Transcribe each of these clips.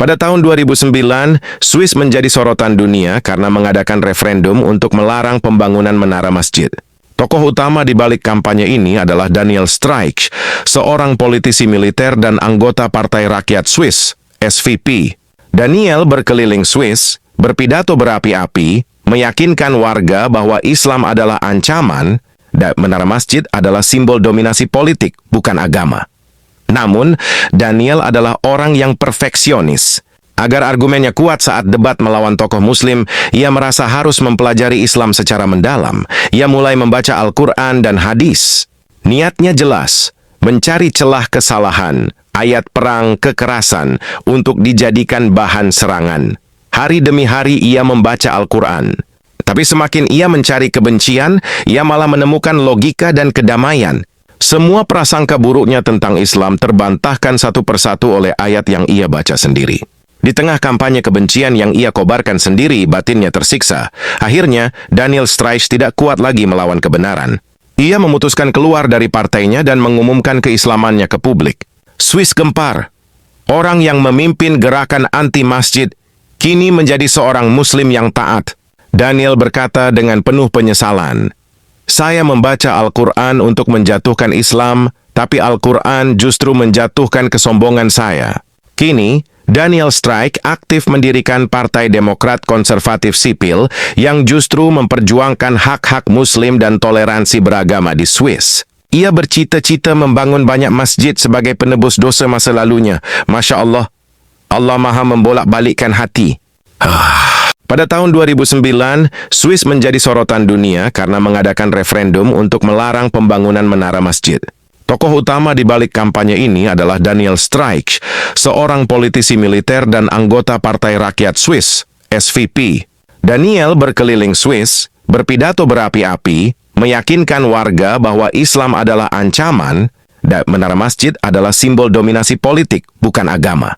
Pada tahun 2009, Swiss menjadi sorotan dunia karena mengadakan referendum untuk melarang pembangunan menara masjid. Tokoh utama di balik kampanye ini adalah Daniel Streich, seorang politisi militer dan anggota Partai Rakyat Swiss, SVP. Daniel berkeliling Swiss, berpidato berapi-api, meyakinkan warga bahwa Islam adalah ancaman dan menara masjid adalah simbol dominasi politik, bukan agama. Namun, Daniel adalah orang yang perfeksionis. Agar argumennya kuat saat debat melawan tokoh Muslim, ia merasa harus mempelajari Islam secara mendalam. Ia mulai membaca Al-Quran dan hadis. Niatnya jelas, mencari celah kesalahan, ayat perang, kekerasan, untuk dijadikan bahan serangan. Hari demi hari ia membaca Al-Quran. Tapi semakin ia mencari kebencian, ia malah menemukan logika dan kedamaian. Semua prasangka buruknya tentang Islam terbantahkan satu persatu oleh ayat yang ia baca sendiri. Di tengah kampanye kebencian yang ia kobarkan sendiri, batinnya tersiksa. Akhirnya, Daniel Streich tidak kuat lagi melawan kebenaran. Ia memutuskan keluar dari partainya dan mengumumkan keislamannya ke publik. Swiss gempar. Orang yang memimpin gerakan anti-masjid kini menjadi seorang Muslim yang taat. Daniel berkata dengan penuh penyesalan, "Saya membaca Al-Quran untuk menjatuhkan Islam, tapi Al-Quran justru menjatuhkan kesombongan saya." Kini, Daniel Streich aktif mendirikan Partai Demokrat Konservatif Sipil yang justru memperjuangkan hak-hak Muslim dan toleransi beragama di Swiss. Ia bercita-cita membangun banyak masjid sebagai penebus dosa masa lalunya. Masya Allah, Allah Maha membolak-balikkan hati. Pada tahun 2009, Swiss menjadi sorotan dunia karena mengadakan referendum untuk melarang pembangunan menara masjid. Tokoh utama di balik kampanye ini adalah Daniel Streich, seorang politisi militer dan anggota Partai Rakyat Swiss, SVP. Daniel berkeliling Swiss, berpidato berapi-api, meyakinkan warga bahwa Islam adalah ancaman dan menara masjid adalah simbol dominasi politik, bukan agama.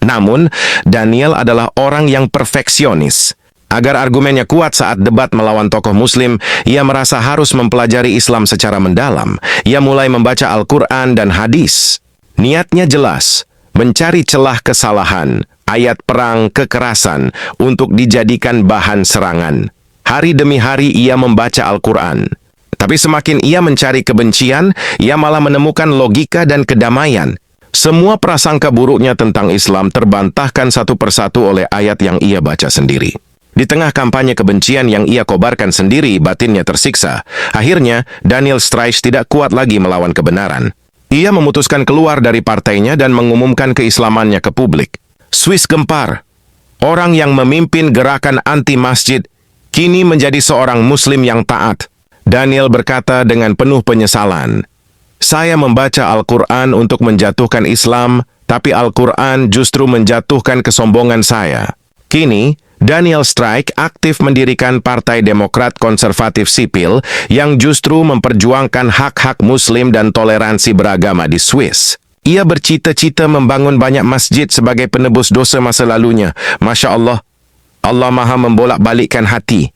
Namun, Daniel adalah orang yang perfeksionis. Agar argumennya kuat saat debat melawan tokoh Muslim, ia merasa harus mempelajari Islam secara mendalam. Ia mulai membaca Al-Quran dan hadis. Niatnya jelas, mencari celah kesalahan, ayat perang, kekerasan, untuk dijadikan bahan serangan. Hari demi hari ia membaca Al-Quran. Tapi semakin ia mencari kebencian, ia malah menemukan logika dan kedamaian. Semua prasangka buruknya tentang Islam terbantahkan satu persatu oleh ayat yang ia baca sendiri. Di tengah kampanye kebencian yang ia kobarkan sendiri, batinnya tersiksa. Akhirnya, Daniel Streich tidak kuat lagi melawan kebenaran. Ia memutuskan keluar dari partainya dan mengumumkan keislamannya ke publik. Swiss gempar. Orang yang memimpin gerakan anti-masjid kini menjadi seorang Muslim yang taat. Daniel berkata dengan penuh penyesalan, "Saya membaca Al-Quran untuk menjatuhkan Islam, tapi Al-Quran justru menjatuhkan kesombongan saya." Kini, Daniel Streich aktif mendirikan Partai Demokrat Konservatif Sipil yang justru memperjuangkan hak-hak Muslim dan toleransi beragama di Swiss. Ia bercita-cita membangun banyak masjid sebagai penebus dosa masa lalunya. Masya Allah, Allah Maha membolak-balikkan hati.